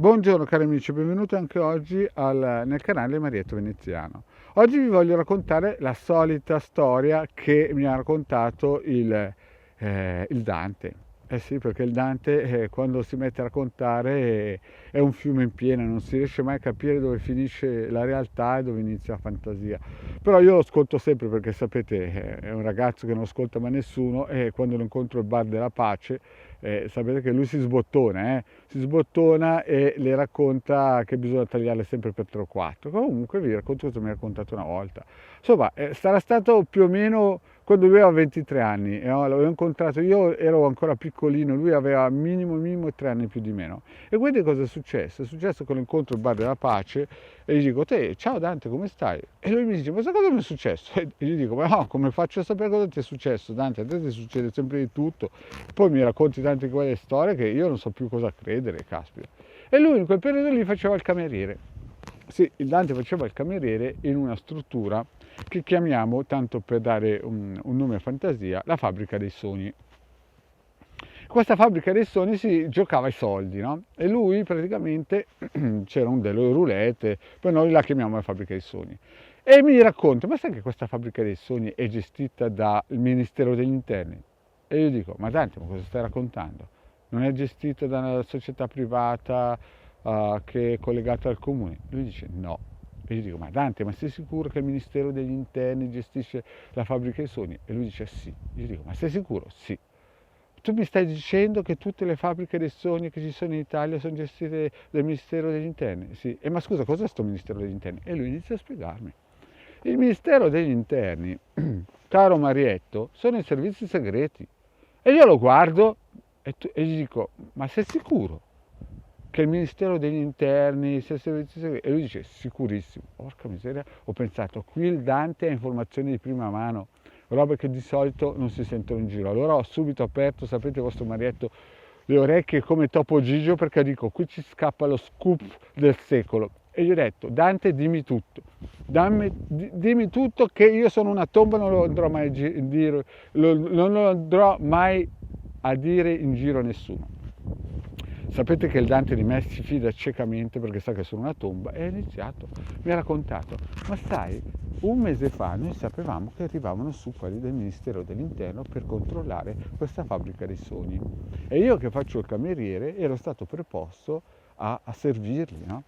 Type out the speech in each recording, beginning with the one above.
Buongiorno cari amici, benvenuti anche oggi nel canale Marietto Veneziano. Oggi vi voglio raccontare la solita storia che mi ha raccontato il Dante. Eh sì, perché il Dante quando si mette a raccontare è un fiume in piena, non si riesce mai a capire dove finisce la realtà e dove inizia la fantasia. Però io lo ascolto sempre perché sapete, è un ragazzo che non ascolta mai nessuno e quando lo incontro al bar della pace, sapete che lui si sbottona e le racconta che bisogna tagliarle sempre per 3 o 4. Comunque vi racconto cosa mi ha raccontato una volta. Insomma, sarà stato più o meno quando lui aveva 23 anni, l'avevo incontrato, io ero ancora piccolino, lui aveva minimo 3 anni più di meno. E quindi cosa è successo? È successo che lo incontro al bar della pace e gli dico, te, ciao Dante, come stai? E lui mi dice, ma sai cosa mi è successo? E gli dico, ma no, come faccio a sapere cosa ti è successo, Dante? A te ti succede sempre di tutto. Poi mi racconti tante quelle storie che io non so più cosa credere, caspita. E lui in quel periodo lì faceva il cameriere. Sì, il Dante faceva il cameriere in una struttura che chiamiamo, tanto per dare un nome a fantasia, la fabbrica dei sogni. Questa fabbrica dei sogni si giocava ai soldi, no? E lui praticamente c'erano delle roulette, poi noi la chiamiamo la fabbrica dei sogni. E mi racconta, ma sai che questa fabbrica dei sogni è gestita dal Ministero degli Interni? E io dico, ma Dante, ma cosa stai raccontando? Non è gestita da una società privata che è collegata al comune? Lui dice no. E io dico, ma Dante, ma sei sicuro che il Ministero degli Interni gestisce la fabbrica dei sogni? E lui dice sì. Io dico, ma sei sicuro? Sì. Tu mi stai dicendo che tutte le fabbriche dei sogni che ci sono in Italia sono gestite dal Ministero degli Interni? Sì. E ma scusa, cos'è sto Ministero degli Interni? E lui inizia a spiegarmi. Il Ministero degli Interni, caro Marietto, sono i servizi segreti. E io lo guardo e gli dico, ma sei sicuro che il Ministero degli Interni sia i servizi segreti? E lui dice, sicurissimo. Porca miseria, ho pensato, qui il Dante ha informazioni di prima mano, robe che di solito non si sentono in giro. Allora ho subito aperto, sapete, vostro Marietto, le orecchie come Topo Gigio perché dico, qui ci scappa lo scoop del secolo. E gli ho detto, Dante, dimmi tutto. Dimmi tutto che io sono una tomba, non lo andrò mai a dire, non lo andrò mai a dire in giro a nessuno. Sapete che il Dante di me si fida ciecamente perché sa che sono una tomba e ha iniziato, mi ha raccontato, ma sai, un mese fa noi sapevamo che arrivavano su quelli del Ministero dell'Interno per controllare questa fabbrica dei sogni e io che faccio il cameriere ero stato preposto a servirli, no?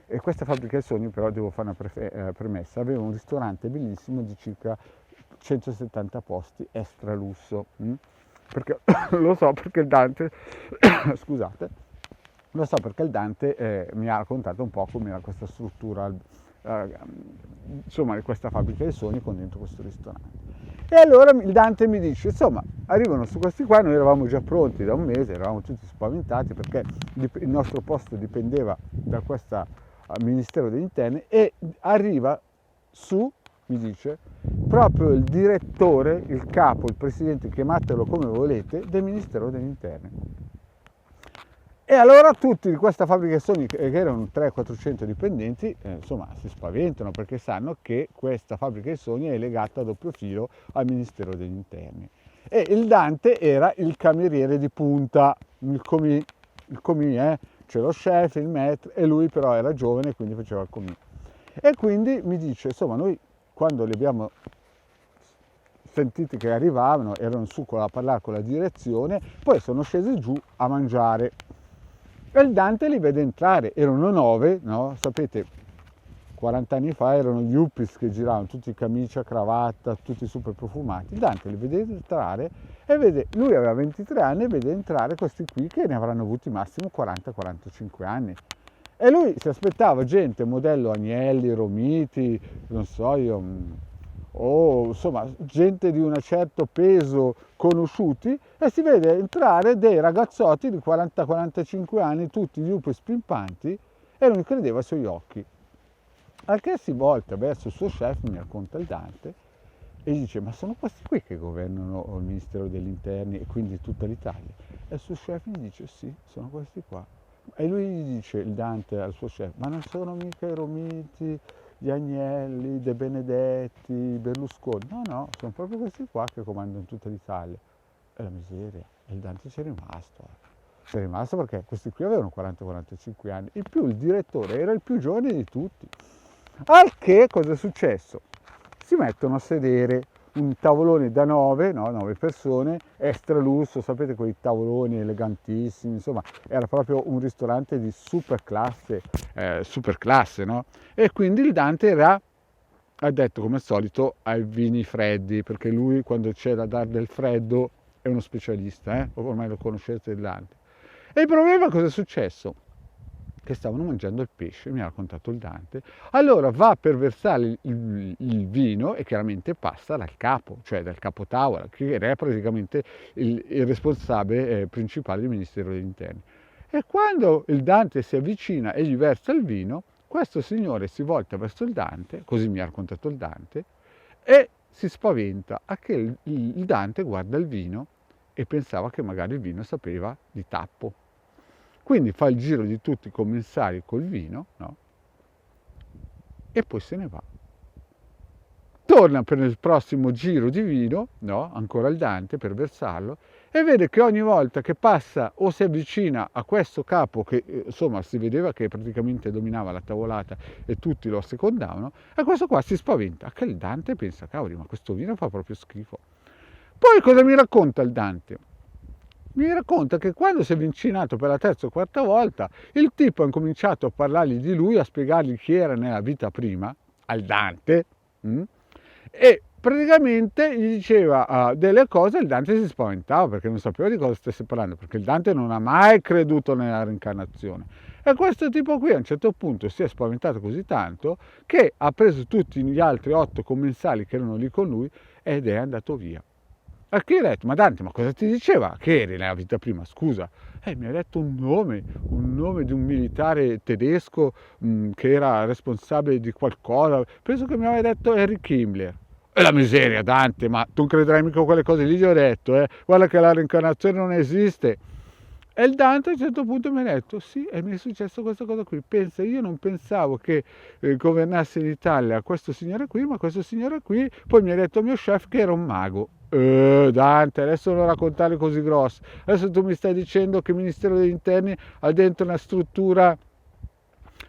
E questa fabbrica dei sogni però devo fare una premessa, aveva un ristorante bellissimo di circa 170 posti extra lusso, perché lo so perché il Dante scusate, lo so perché il Dante mi ha raccontato un po' come era questa struttura, insomma, di questa fabbrica dei sogni con dentro questo ristorante. E allora il Dante mi dice, insomma, arrivano su questi qua, noi eravamo già pronti da un mese, eravamo tutti spaventati perché il nostro posto dipendeva da questo Ministero degli Interni e arriva su, mi dice, proprio il direttore, il capo, il presidente, chiamatelo come volete, del Ministero degli Interni. E allora tutti di questa fabbrica di sogni, che erano 300-400 dipendenti, insomma si spaventano perché sanno che questa fabbrica di sogni è legata a doppio filo al Ministero degli Interni. E il Dante era il cameriere di punta, il comì, c'è lo chef, il maître, e lui però era giovane e quindi faceva il comì. E quindi mi dice, insomma, noi quando li abbiamo sentiti che arrivavano, erano su a parlare con la direzione, poi sono scesi giù a mangiare. E il Dante li vede entrare, erano 9, no? Sapete, 40 anni fa erano gli yuppies che giravano, tutti camicia, cravatta, tutti super profumati. Il Dante li vede entrare e vede, lui aveva 23 anni e vede entrare questi qui che ne avranno avuti massimo 40-45 anni. E lui si aspettava gente, modello Agnelli, Romiti, non so io, o insomma gente di un certo peso conosciuti e si vede entrare dei ragazzotti di 40-45 anni, tutti yuppies pimpanti e non credeva ai suoi occhi. Al che si volta verso il suo chef, mi racconta il Dante, e gli dice, ma sono questi qui che governano il Ministero degli Interni e quindi tutta l'Italia? E il suo chef gli dice, sì, sono questi qua. E lui gli dice, il Dante al suo chef, ma non sono mica i Romiti, gli Agnelli, De Benedetti, Berlusconi? No, no, sono proprio questi qua che comandano tutta l'Italia. E la miseria, e il Dante c'è rimasto. C'è rimasto perché questi qui avevano 40-45 anni, in più il direttore era il più giovane di tutti. Al che cosa è successo? Si mettono a sedere un tavolone da 9, no? 9 persone, extra lusso, sapete quei tavoloni elegantissimi, insomma era proprio un ristorante di super classe, no? E quindi il Dante era addetto come al solito ai vini freddi, perché lui quando c'è da dare del freddo è uno specialista, ormai lo conoscete il Dante. E il problema cosa è successo? Che stavano mangiando il pesce, mi ha raccontato il Dante, allora va per versare il vino e chiaramente passa dal capo, cioè dal capotavola, che era praticamente il responsabile principale del Ministero degli Interni. E quando il Dante si avvicina e gli versa il vino, questo signore si volta verso il Dante, così mi ha raccontato il Dante, e si spaventa a che il Dante guarda il vino e pensava che magari il vino sapeva di tappo. Quindi fa il giro di tutti i commissari col vino, no? E poi se ne va. Torna per il prossimo giro di vino, no? Ancora il Dante per versarlo, e vede che ogni volta che passa o si avvicina a questo capo che insomma si vedeva che praticamente dominava la tavolata e tutti lo assecondavano, e questo qua si spaventa, che il Dante pensa, cavoli, ma questo vino fa proprio schifo. Poi cosa mi racconta il Dante? Mi racconta che quando si è avvicinato per la terza o quarta volta, il tipo ha cominciato a parlargli di lui, a spiegargli chi era nella vita prima, al Dante, e praticamente gli diceva delle cose e il Dante si spaventava perché non sapeva di cosa stesse parlando, perché il Dante non ha mai creduto nella reincarnazione. E questo tipo qui a un certo punto si è spaventato così tanto che ha preso tutti gli altri 8 commensali che erano lì con lui ed è andato via. A chi ho detto, ma Dante, ma cosa ti diceva? Che eri nella vita prima, scusa. Mi ha detto un nome di un militare tedesco che era responsabile di qualcosa. Penso che mi aveva detto Henry Himmler. E la miseria, Dante, ma tu crederai mica a quelle cose lì, gli ho detto, guarda che la reincarnazione non esiste. E il Dante a un certo punto mi ha detto, sì, e mi è successo questa cosa qui. Pensa, io non pensavo che governasse l'Italia questo signore qui, ma questo signore qui poi mi ha detto mio chef che era un mago. Dante, adesso non raccontare così grosso. Adesso tu mi stai dicendo che il Ministero degli Interni ha dentro una struttura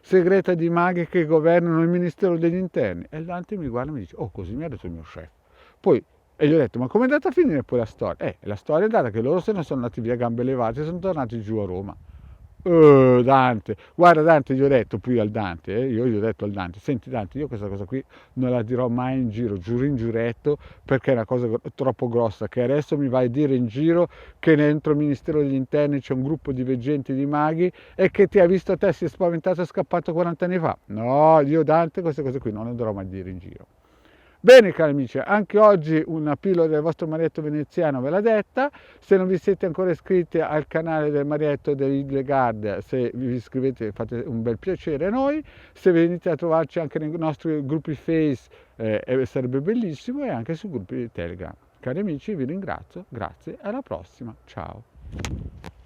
segreta di maghi che governano il Ministero degli Interni. E il Dante mi guarda e mi dice, oh, così mi ha detto il mio chef. Poi, e gli ho detto, ma come è andata a finire poi la storia? La storia è andata che loro se ne sono andati via a gambe levate e sono tornati giù a Roma. Dante, guarda Dante, gli ho detto qui al Dante, io gli ho detto al Dante, senti Dante, io questa cosa qui non la dirò mai in giro, giuro in giuretto, perché è una cosa troppo grossa, che adesso mi vai a dire in giro che dentro il Ministero degli Interni c'è un gruppo di veggenti di maghi e che ti ha visto te, si è spaventato e è scappato 40 anni fa. No, io Dante queste cose qui non le dovrò mai dire in giro. Bene cari amici, anche oggi una pillola del vostro Marietto veneziano ve l'ha detta. Se non vi siete ancora iscritti al canale del Marietto dell'Idlegard, se vi iscrivete fate un bel piacere a noi. Se venite a trovarci anche nei nostri gruppi Face sarebbe bellissimo, e anche sui gruppi di Telegram. Cari amici vi ringrazio, grazie e alla prossima, ciao.